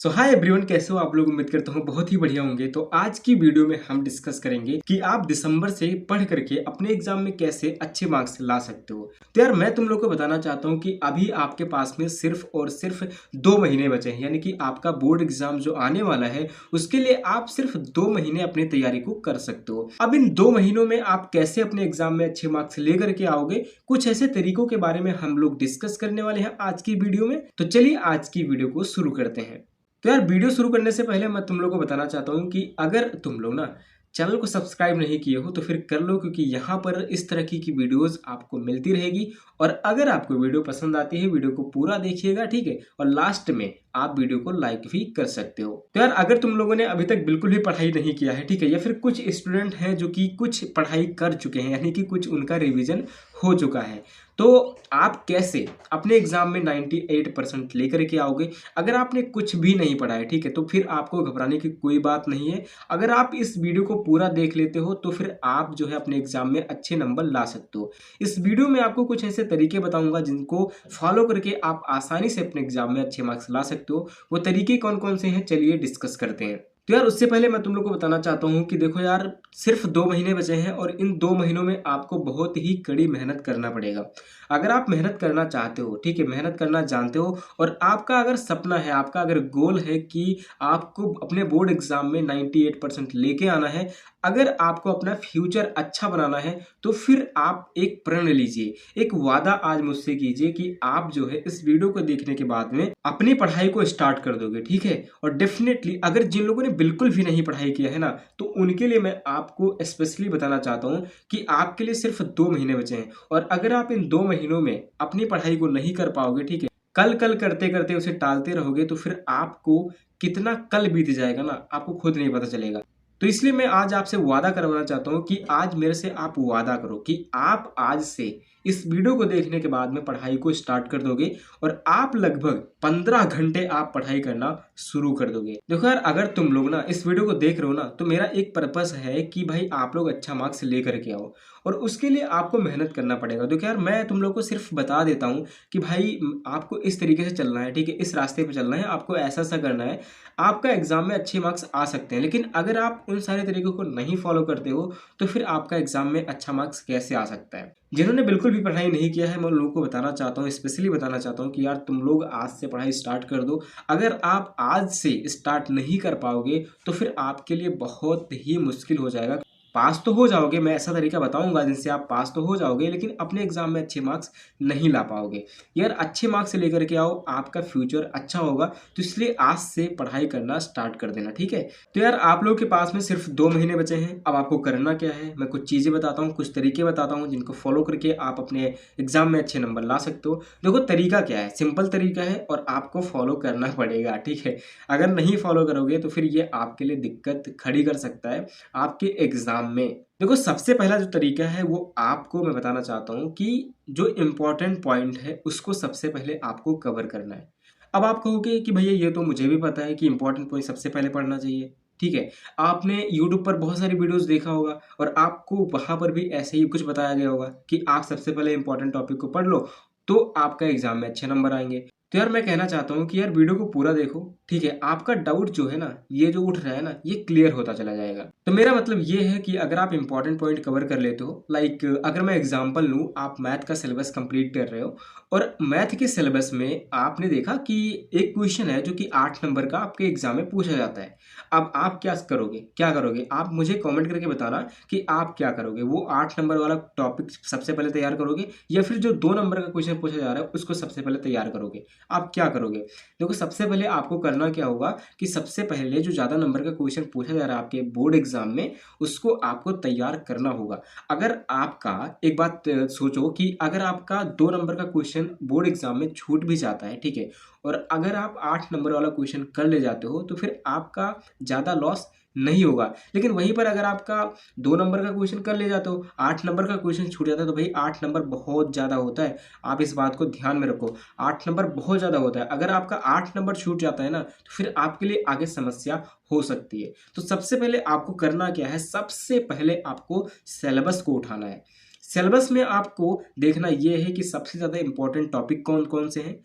सो hi everyone, कैसे हो आप लोग। उम्मीद करता हूँ बहुत ही बढ़िया होंगे। तो आज की वीडियो में हम डिस्कस करेंगे कि आप दिसंबर से पढ़ करके अपने एग्जाम में कैसे अच्छे मार्क्स ला सकते हो। तो यार मैं तुम लोग को बताना चाहता हूँ कि अभी आपके पास में सिर्फ और सिर्फ 2 महीने बचे हैं, यानी कि आपका बोर्ड एग्जाम जो आने वाला है उसके लिए आप सिर्फ 2 महीने अपनी तैयारी को कर सकते हो। अब इन 2 महीनों में आप कैसे अपने एग्जाम में अच्छे मार्क्स लेकर के आओगे, कुछ ऐसे तरीकों के बारे में हम लोग डिस्कस करने वाले हैं आज की वीडियो में। तो चलिए आज की वीडियो को शुरू करते हैं। तो यार वीडियो शुरू करने से पहले मैं तुम लोग को बताना चाहता हूँ कि अगर तुम लोग ना चैनल को सब्सक्राइब नहीं किए हो तो फिर कर लो, क्योंकि यहाँ पर इस तरह की वीडियोस आपको मिलती रहेगी। और अगर आपको वीडियो पसंद आती है, वीडियो को पूरा देखिएगा, ठीक है। और लास्ट में आप वीडियो को लाइक भी कर सकते हो। तो यार अगर तुम लोगों ने अभी तक बिल्कुल भी पढ़ाई नहीं किया है, ठीक है, या फिर कुछ स्टूडेंट हैं जो कि कुछ पढ़ाई कर चुके हैं, यानी कि कुछ उनका रिवीजन हो चुका है, तो आप कैसे अपने एग्जाम में 98% लेकर के आओगे। अगर आपने कुछ भी नहीं पढ़ा है, ठीक है, तो फिर आपको घबराने की कोई बात नहीं है। अगर आप इस वीडियो को पूरा देख लेते हो तो फिर आप जो है अपने एग्जाम में अच्छे नंबर ला सकते हो। इस वीडियो में आपको कुछ ऐसे तरीके बताऊंगा जिनको फॉलो करके आप आसानी से अपने एग्जाम में अच्छे मार्क्स ला सकते हो। वो तरीके कौन कौन से हैं, चलिए डिस्कस करते हैं। तो यार उससे पहले मैं तुम लोग को बताना चाहता हूँ कि देखो यार, सिर्फ 2 महीने बचे हैं और इन 2 महीनों में आपको बहुत ही कड़ी मेहनत करना पड़ेगा। अगर आप मेहनत करना चाहते हो, ठीक है, मेहनत करना जानते हो, और आपका अगर सपना है, आपका अगर गोल है कि आपको अपने बोर्ड एग्जाम में 98% लेके आना है, अगर आपको अपना फ्यूचर अच्छा बनाना है, तो फिर आप एक प्रण लीजिए, एक वादा आज मुझसे कीजिए कि आप जो है इस वीडियो को देखने के बाद में अपनी पढ़ाई को स्टार्ट कर दोगे, ठीक है। और डेफिनेटली अगर जिन लोगों ने बिल्कुल भी नहीं पढ़ाई किया है ना, तो उनके लिए मैं आपको स्पेशली बताना चाहता हूँ कि आपके लिए सिर्फ 2 महीने बचे हैं। और अगर आप इन 2 महीनों में अपनी पढ़ाई को नहीं कर पाओगे, ठीक है, कल कल करते करते उसे टालते रहोगे, तो फिर आपको कितना कल बीत जाएगा ना, आपको खुद नहीं पता चलेगा। तो इसलिए मैं आज आपसे वादा करवाना चाहता हूँ कि आज मेरे से आप वादा करो कि आप आज से इस वीडियो को देखने के बाद में पढ़ाई को स्टार्ट कर दोगे और आप लगभग 15 घंटे आप पढ़ाई करना शुरू कर दोगे। देखो यार, अगर तुम लोग ना इस वीडियो को देख रहे हो ना, तो मेरा एक पर्पस है कि भाई आप लोग अच्छा मार्क्स लेकर के आओ, और उसके लिए आपको मेहनत करना पड़ेगा। देखो यार, मैं तुम लोग को सिर्फ बता देता हूँ कि भाई आपको इस तरीके से चलना है, ठीक है, इस रास्ते पे चलना है, आपको ऐसा ऐसा करना है, आपका एग्जाम में अच्छे मार्क्स आ सकते हैं। लेकिन अगर आप उन सारे तरीकों को नहीं फॉलो करते हो तो फिर आपका एग्जाम में अच्छा मार्क्स कैसे आ सकता है। जिन्होंने बिल्कुल भी पढ़ाई नहीं किया है, मैं उन लोगों को बताना चाहता हूँ, स्पेशली बताना चाहता हूँ कि यार तुम लोग आज से पढ़ाई स्टार्ट कर दो। अगर आप आज से स्टार्ट नहीं कर पाओगे तो फिर आपके लिए बहुत ही मुश्किल हो जाएगा। पास तो हो जाओगे, मैं ऐसा तरीका बताऊंगा जिनसे आप पास तो हो जाओगे, लेकिन अपने एग्जाम में अच्छे मार्क्स नहीं ला पाओगे। यार अच्छे मार्क्स लेकर के आओ, आपका फ्यूचर अच्छा होगा। तो इसलिए आज से पढ़ाई करना स्टार्ट कर देना, ठीक है। तो यार आप लोग के पास में सिर्फ 2 महीने बचे हैं। अब आपको करना क्या है, मैं कुछ चीजें बताता हूँ, कुछ तरीके बताता हूँ जिनको फॉलो करके आप अपने एग्जाम में अच्छे नंबर ला सकते हो। देखो तरीका क्या है, सिंपल तरीका है और आपको फॉलो करना पड़ेगा, ठीक है। अगर नहीं फॉलो करोगे तो फिर ये आपके लिए दिक्कत खड़ी कर सकता है आपके एग्जाम में। देखो सबसे पहला जो तरीका है वो आपको मैं बताना चाहता हूँ कि जो इम्पोर्टेंट पॉइंट है उसको सबसे पहले आपको कवर करना है। अब आप कहोगे कि भैया ये तो मुझे भी पता है कि इंपॉर्टेंट पॉइंट सबसे पहले पढ़ना चाहिए, ठीक है। आपने YouTube पर बहुत सारी वीडियोस देखा होगा और आपको वहां पर भी ऐसे ही कुछ बताया गया होगा कि आप सबसे पहले इंपॉर्टेंट टॉपिक को पढ़ लो, तो आपका एग्जाम में अच्छे नंबर आएंगे। तो यार मैं कहना चाहता हूँ कि यार वीडियो को पूरा देखो, ठीक है। आपका डाउट जो है ना, ये जो उठ रहा है ना, ये क्लियर होता चला जाएगा। तो मेरा मतलब ये है कि अगर आप इंपॉर्टेंट पॉइंट कवर कर लेते हो, लाइक अगर मैं एग्जांपल लूँ, आप मैथ का सिलेबस कंप्लीट कर रहे हो और मैथ के सिलेबस में आपने देखा कि एक क्वेश्चन है जो कि 8 नंबर का आपके एग्जाम में पूछा जाता है। अब आप क्या करोगे, आप मुझे कमेंट करके बताना कि आप क्या करोगे। वो 8 नंबर वाला टॉपिक सबसे पहले तैयार करोगे या फिर जो 2 नंबर का क्वेश्चन पूछा जा रहा है उसको सबसे पहले तैयार करोगे, आप क्या करोगे। देखो सबसे पहले आपको करना क्या होगा कि सबसे पहले जो ज्यादा नंबर का क्वेश्चन पूछा जा रहा है आपके बोर्ड एग्जाम में, उसको आपको तैयार करना होगा। अगर आपका एक बात सोचो कि अगर आपका 2 नंबर का क्वेश्चन बोर्ड एग्जाम में छूट भी जाता है, ठीक है, और अगर आप 8 नंबर वाला क्वेश्चन कर ले जाते हो तो फिर आपका ज्यादा लॉस नहीं होगा। लेकिन वहीं पर अगर आपका 2 नंबर का क्वेश्चन कर ले जाते हो, 8 नंबर का क्वेश्चन छूट जाता है, तो भाई 8 नंबर बहुत ज्यादा होता है। आप इस बात को ध्यान में रखो, 8 नंबर बहुत ज्यादा होता है। अगर आपका 8 नंबर छूट जाता है ना, तो फिर आपके लिए आगे समस्या हो सकती है। तो सबसे पहले आपको करना क्या है, सबसे पहले आपको सिलेबस को उठाना है। सिलेबस में आपको देखना यह है कि सबसे ज्यादा इंपॉर्टेंट टॉपिक कौन कौन से हैं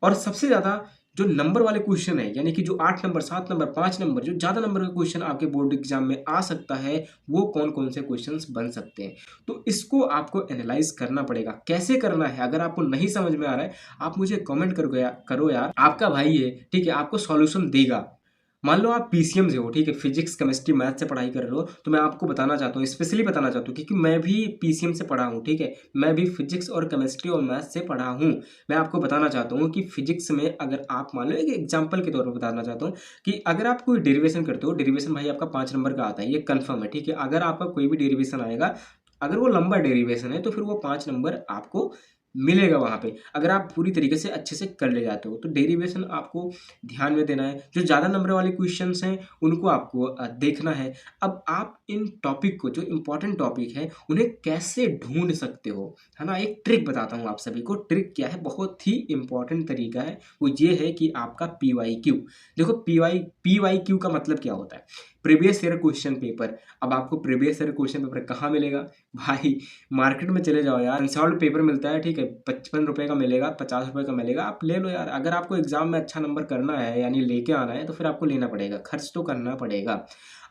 और सबसे ज्यादा जो नंबर वाले क्वेश्चन है, यानी कि जो 8 नंबर, 7 नंबर, 5 नंबर, जो ज़्यादा नंबर का क्वेश्चन आपके बोर्ड एग्जाम में आ सकता है, वो कौन कौन से क्वेश्चंस बन सकते हैं। तो इसको आपको एनालाइज करना पड़ेगा। कैसे करना है, अगर आपको नहीं समझ में आ रहा है, आप मुझे कमेंट करो यार, आपका भाई है, ठीक है, आपको सॉल्यूशन देगा। मान लो आप पीसीएम से हो, ठीक है, फिजिक्स केमिस्ट्री मैथ से पढ़ाई कर रहे हो, तो मैं आपको बताना चाहता हूँ, स्पेशली बताना चाहता हूँ, क्योंकि मैं भी पीसीएम से पढ़ा हूँ, ठीक है, मैं भी फिजिक्स और केमिस्ट्री और मैथ से पढ़ा हूँ। मैं आपको बताना चाहता हूँ कि फिजिक्स में अगर आप मान लो, एक एग्जाम्पल के तौर पर बताना चाहता हूँ कि अगर आप कोई डेरिवेशन करते हो, डेरिवेशन भाई आपका 5 नंबर का आता है, ये कन्फर्म है, ठीक है। अगर आपका कोई भी डेरिवेशन आएगा, अगर वो लंबा डेरिवेशन है, तो फिर वो 5 नंबर आपको मिलेगा वहाँ पे, अगर आप पूरी तरीके से अच्छे से कर ले जाते हो। तो डेरिवेशन आपको ध्यान में देना है। जो ज़्यादा नंबर वाले क्वेश्चंस हैं, उनको आपको देखना है। अब आप इन टॉपिक को, जो इम्पोर्टेंट टॉपिक है, उन्हें कैसे ढूंढ सकते हो, है ना। एक ट्रिक बताता हूँ आप सभी को। ट्रिक क्या है, बहुत ही इंपॉर्टेंट तरीका है, वो ये है कि आपका PYQ। देखो, PYQ का मतलब क्या होता है, प्रीवियस ईयर क्वेश्चन पेपर। अब आपको प्रीवियस ईयर क्वेश्चन पेपर कहाँ मिलेगा भाई, मार्केट में चले जाओ यार, अनसॉल्व पेपर मिलता है, ठीक है, 55 रुपये का मिलेगा, 50 रुपये का मिलेगा, आप ले लो यार। अगर आपको एग्जाम में अच्छा नंबर करना है, यानी लेके आना है, तो फिर आपको लेना पड़ेगा, खर्च तो करना पड़ेगा।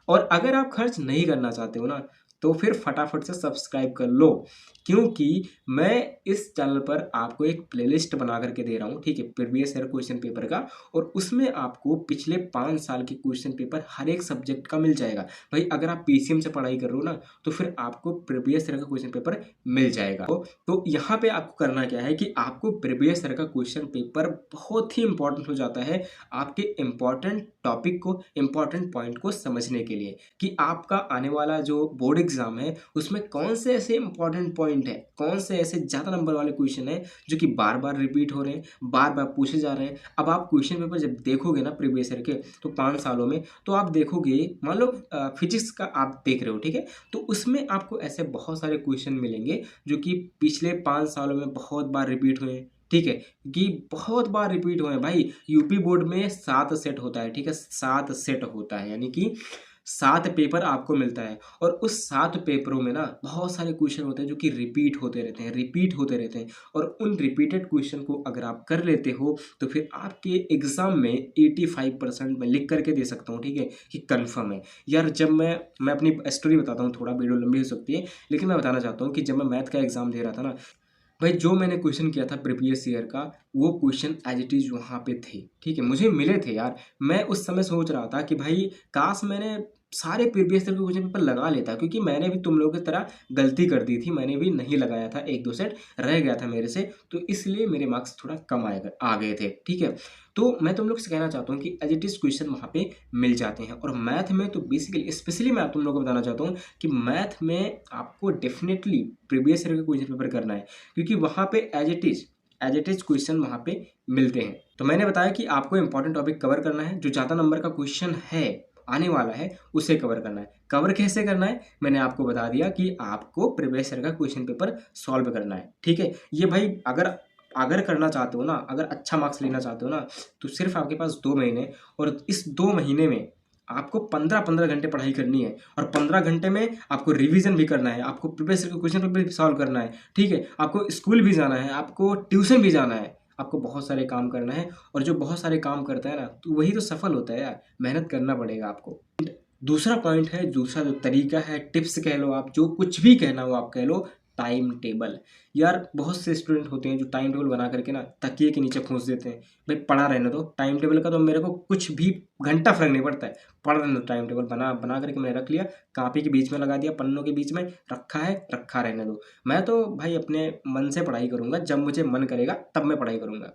और अगर आप खर्च नहीं करना चाहते हो ना, तो फिर फटाफट से सब्सक्राइब कर लो, क्योंकि मैं इस चैनल पर आपको एक प्लेलिस्ट बना करके दे रहा हूँ, ठीक है, प्रीवियस ईयर क्वेश्चन पेपर का। और उसमें आपको पिछले 5 साल के क्वेश्चन पेपर हर एक सब्जेक्ट का मिल जाएगा। भाई अगर आप पीसीएम से पढ़ाई कर रहे हो ना, तो फिर आपको प्रीवियस ईयर का क्वेश्चन पेपर मिल जाएगा। तो यहाँ पे आपको करना क्या है कि आपको प्रीवियस ईयर का क्वेश्चन पेपर बहुत ही इंपॉर्टेंट हो जाता है आपके इंपॉर्टेंट टॉपिक को, इंपॉर्टेंट पॉइंट को समझने के लिए, कि आपका आने वाला जो बोर्ड एग्जाम है, उसमें कौन से ऐसे इंपॉर्टेंट पॉइंट है, कौन से ऐसे ज़्यादा नंबर वाले क्वेश्चन है जो कि बार बार रिपीट हो रहे हैं, बार बार पूछे जा रहे हैं। अब आप क्वेश्चन पेपर जब देखोगे ना प्रीवियस ईयर के, तो 5 सालों में, तो आप देखोगे, मान लो फिजिक्स का आप देख रहे हो, ठीक है, तो उसमें आपको ऐसे बहुत सारे क्वेश्चन मिलेंगे जो कि पिछले 5 सालों में बहुत बार रिपीट हुए हैं, ठीक है, कि बहुत बार रिपीट हुए हैं। भाई यूपी बोर्ड में 7 सेट होता है, ठीक है, 7 सेट होता है, यानी कि 7 पेपर आपको मिलता है। और उस 7 पेपरों में ना बहुत सारे क्वेश्चन होते हैं जो कि रिपीट होते रहते हैं, रिपीट होते रहते हैं। और उन रिपीटेड क्वेश्चन को अगर आप कर लेते हो, तो फिर आपके एग्जाम में 85% मैं लिख करके दे सकता हूँ, ठीक है, कि कंफर्म है। यार जब मैं अपनी स्टोरी बताता हूँ, थोड़ा वीडियो लंबी हो सकती है, लेकिन मैं बताना चाहता हूँ कि जब मैं मैथ का एग्जाम दे रहा था ना, भाई जो मैंने क्वेश्चन किया था प्रीवियस ईयर का, वो क्वेश्चन एज इट इज़ वहाँ पे थे, ठीक है, मुझे मिले थे यार। मैं उस समय सोच रहा था कि भाई काश मैंने सारे प्रीवियस ईयर के क्वेश्चन पेपर लगा लेता, क्योंकि मैंने भी तुम लोगों की तरह गलती कर दी थी, मैंने भी नहीं लगाया था, 1-2 सेट रह गया था मेरे से, तो इसलिए मेरे मार्क्स थोड़ा कम आ गए थे, ठीक है। तो मैं तुम लोग से कहना चाहता हूँ कि एज इट इज़ क्वेश्चन वहाँ पे मिल जाते हैं। और मैथ में तो बेसिकली स्पेशली मैं तुम लोगों को बताना चाहता हूँ कि मैथ में आपको डेफिनेटली प्रीवियस ईयर का क्वेश्चन पेपर करना है, क्योंकि वहाँ पे एज इट इज क्वेश्चन वहाँ पे मिलते हैं। तो मैंने बताया कि आपको इंपॉर्टेंट टॉपिक कवर करना है, जो ज़्यादा नंबर का क्वेश्चन है, आने वाला है, उसे कवर करना है। कवर कैसे करना है, मैंने आपको बता दिया कि आपको प्रीवियस ईयर का क्वेश्चन पेपर सॉल्व करना है, ठीक है। ये भाई अगर अगर करना चाहते हो ना, अगर अच्छा मार्क्स लेना चाहते हो ना, तो सिर्फ आपके पास 2 महीने, और इस 2 महीने में आपको 15-15 घंटे पढ़ाई करनी है, और 15 घंटे में आपको रिवीजन भी करना है, आपको प्रीवियस ईयर का क्वेश्चन पेपर भी सॉल्व करना है, ठीक है, आपको स्कूल भी जाना है, आपको ट्यूशन भी जाना है, आपको बहुत सारे काम करना है। और जो बहुत सारे काम करता है ना, तो वही तो सफल होता है यार, मेहनत करना पड़ेगा आपको। दूसरा पॉइंट है, दूसरा जो तरीका है, टिप्स कह लो आप, जो कुछ भी कहना हो आप कह लो, टाइम टेबल। यार बहुत से स्टूडेंट होते हैं जो टाइम टेबल बना करके ना तकिए के नीचे ठूंस देते हैं, भाई पढ़ा रहने दो टाइम टेबल का, तो मेरे को कुछ भी घंटा फर्क नहीं पड़ता है, पढ़ रहने दो। टाइम टेबल बना बना करके मैंने रख लिया, कापी के बीच में लगा दिया, पन्नों के बीच में रखा है, रखा रहने दो। मैं तो भाई अपने मन से पढ़ाई करूंगा, जब मुझे मन करेगा तब मैं पढ़ाई करूंगा।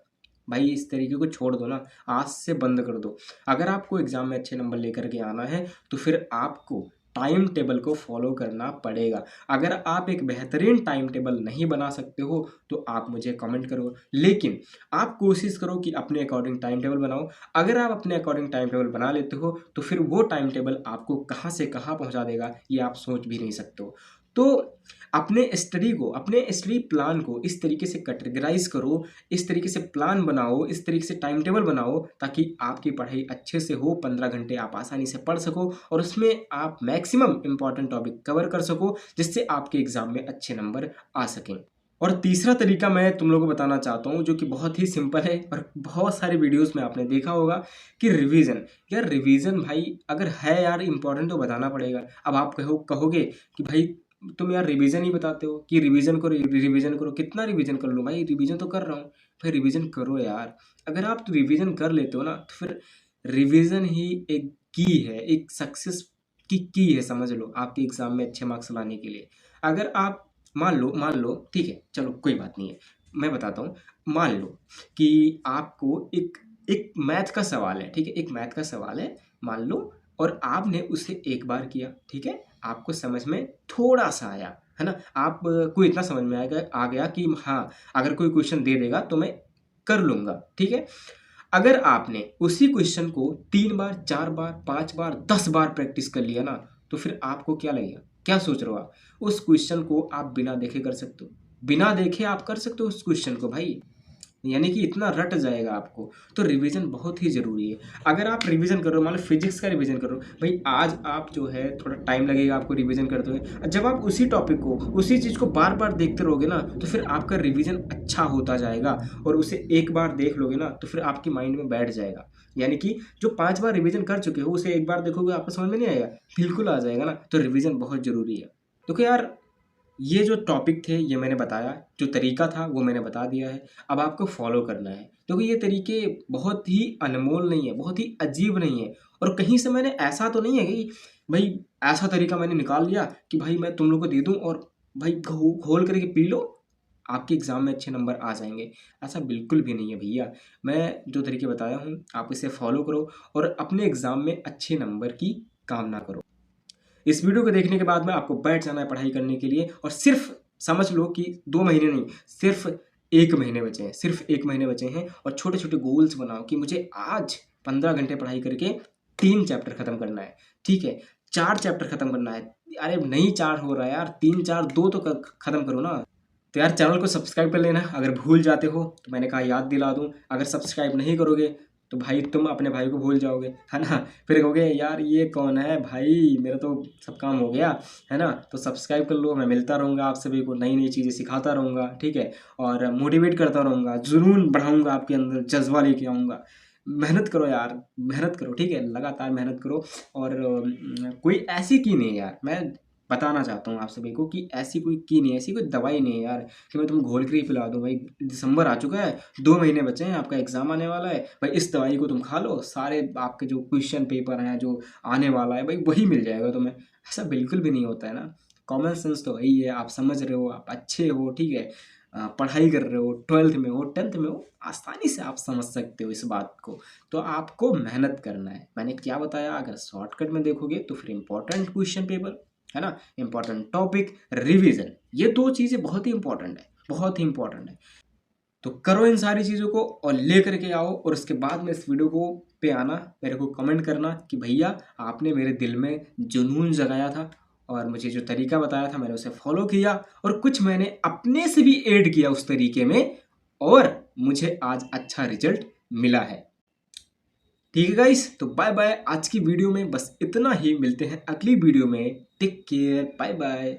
भाई इस तरीके को छोड़ दो ना, आज से बंद कर दो। अगर आपको एग्जाम में अच्छे नंबर लेकर के आना है, तो फिर आपको टाइम टेबल को फॉलो करना पड़ेगा। अगर आप एक बेहतरीन टाइम टेबल नहीं बना सकते हो, तो आप मुझे कमेंट करो, लेकिन आप कोशिश करो कि अपने अकॉर्डिंग टाइम टेबल बनाओ। अगर आप अपने अकॉर्डिंग टाइम टेबल बना लेते हो, तो फिर वो टाइम टेबल आपको कहाँ से कहाँ पहुँचा देगा, ये आप सोच भी नहीं सकते हो। तो अपने स्टडी को, अपने स्टडी प्लान को इस तरीके से कैटेगराइज करो, इस तरीके से प्लान बनाओ, इस तरीके से टाइम टेबल बनाओ, ताकि आपकी पढ़ाई अच्छे से हो, 15 घंटे आप आसानी से पढ़ सको, और उसमें आप मैक्सिमम इंपॉर्टेंट टॉपिक कवर कर सको, जिससे आपके एग्जाम में अच्छे नंबर आ सकें। और तीसरा तरीका मैं तुम लोगों को बताना चाहता हूँ जो कि बहुत ही सिंपल है और बहुत सारे वीडियोस में आपने देखा होगा कि रिवीजन। यार रिवीजन भाई अगर है यार इम्पोर्टेंट तो बताना पड़ेगा। अब आप कहोगे कि भाई तुम यार रिवीजन ही बताते हो कि रिवीजन करो रिवीजन करो, कितना रिवीजन कर लो भाई, रिवीजन तो कर रहा हूँ। फिर रिवीजन करो यार। अगर आप रिवीजन कर लेते हो ना तो फिर रिवीजन ही एक की है, एक सक्सेस की है, समझ लो आपके एग्जाम में अच्छे मार्क्स लाने के लिए। अगर आप मान लो ठीक है, चलो कोई बात नहीं है, मैं बताता हूँ। मान लो कि आपको एक एक मैथ का सवाल है, ठीक है, एक मैथ का सवाल है मान लो, और आपने उसे एक बार किया, ठीक है, आपको समझ में थोड़ा सा आया, है ना, आप को इतना समझ में आ गया कि हाँ अगर कोई क्वेश्चन दे देगा तो मैं कर लूंगा, ठीक है। अगर आपने उसी क्वेश्चन को 3 बार 4 बार 5 बार 10 बार प्रैक्टिस कर लिया ना, तो फिर आपको क्या लगेगा, क्या सोच रहे हो आप? उस क्वेश्चन को आप बिना देखे कर सकते हो, बिना देखे आप कर सकते हो उस क्वेश्चन को भाई, यानी कि इतना रट जाएगा आपको। तो रिवीजन बहुत ही ज़रूरी है। अगर आप रिवीजन कर रहे हो, मान लो फिजिक्स का रिवीजन कर रहे हो भाई, आज आप जो है थोड़ा टाइम लगेगा आपको रिवीजन करते हुए। जब आप उसी टॉपिक को उसी चीज़ को बार बार देखते रहोगे ना तो फिर आपका रिवीजन अच्छा होता जाएगा, और उसे एक बार देख लोगे ना तो फिर आपकी माइंड में बैठ जाएगा। यानी कि जो 5 बार रिवीजन कर चुके हो उसे एक बार देखोगे आपको समझ में नहीं आएगा, बिल्कुल आ जाएगा ना। तो रिवीजन बहुत ज़रूरी है। तो यार ये जो टॉपिक थे ये मैंने बताया, जो तरीका था वो मैंने बता दिया है, अब आपको फॉलो करना है। क्योंकि ये तरीके बहुत ही अनमोल नहीं है, बहुत ही अजीब नहीं है, और कहीं से मैंने ऐसा तो नहीं है कि भाई ऐसा तरीका मैंने निकाल लिया कि भाई मैं तुम लोग को दे दूं और भाई घोल करके पी लो, आपके एग्ज़ाम में अच्छे नंबर आ जाएंगे। ऐसा बिल्कुल भी नहीं है भैया। मैं जो तरीके बताया हूँ आप इसे फॉलो करो और अपने एग्ज़ाम में अच्छे नंबर की कामना करो। इस वीडियो को देखने के बाद में आपको बैठ जाना है पढ़ाई करने के लिए, और सिर्फ समझ लो कि 2 महीने नहीं, सिर्फ 1 महीने बचे हैं, सिर्फ 1 महीने बचे हैं। और छोटे छोटे गोल्स बनाओ कि मुझे आज 15 घंटे पढ़ाई करके 3 चैप्टर खत्म करना है, ठीक है, 4 चैप्टर खत्म करना है। अरे नहीं 4 हो रहा है यार, 3 4 2 तो खत्म करो ना। तो यार चैनल को सब्सक्राइब कर लेना, अगर भूल जाते हो तो मैंने कहा याद दिला दूं। अगर सब्सक्राइब नहीं करोगे तो भाई तुम अपने भाई को भूल जाओगे, है ना, फिर कहोगे यार ये कौन है भाई, मेरा तो सब काम हो गया, है ना। तो सब्सक्राइब कर लो, मैं मिलता रहूँगा आप सभी को, नई नई चीज़ें सिखाता रहूँगा, ठीक है, और मोटिवेट करता रहूँगा, जुनून बढ़ाऊँगा, आपके अंदर जज्बा लेके आऊँगा। मेहनत करो यार, मेहनत करो, ठीक है, लगातार मेहनत करो। और कोई ऐसी की नहीं है यार, मैं बताना चाहता हूँ आप सभी को कि ऐसी कोई की नहीं है, ऐसी कोई दवाई नहीं है यार कि मैं तुम्हें घोल कर ही पिला दूँ। भाई दिसंबर आ चुका है, 2 महीने बचे हैं, आपका एग्जाम आने वाला है भाई, इस दवाई को तुम खा लो, सारे आपके जो क्वेश्चन पेपर हैं जो आने वाला है भाई वही मिल जाएगा तुम्हें। ऐसा बिल्कुल भी नहीं होता है ना। कॉमन सेंस तो वही है, आप समझ रहे हो, आप अच्छे हो, ठीक है, पढ़ाई कर रहे हो, 12th में हो 10th में हो, आसानी से आप समझ सकते हो इस बात को। तो आपको मेहनत करना है। मैंने क्या बताया, अगर शॉर्टकट में देखोगे तो फिर इंपॉर्टेंट क्वेश्चन पेपर, है ना, इंपॉर्टेंट टॉपिक, रिवीजन, ये 2 चीज़ें बहुत ही इंपॉर्टेंट है, बहुत ही इंपॉर्टेंट है। तो करो इन सारी चीज़ों को और ले करके आओ, और उसके बाद में इस वीडियो को पे आना, मेरे को कमेंट करना कि भैया आपने मेरे दिल में जुनून जगाया था, और मुझे जो तरीका बताया था मैंने उसे फॉलो किया, और कुछ मैंने अपने से भी ऐड किया उस तरीके में, और मुझे आज अच्छा रिजल्ट मिला है। ठीक है गाइस, तो बाय बाय। आज की वीडियो में बस इतना ही, मिलते हैं अगली वीडियो में। Take care, bye bye.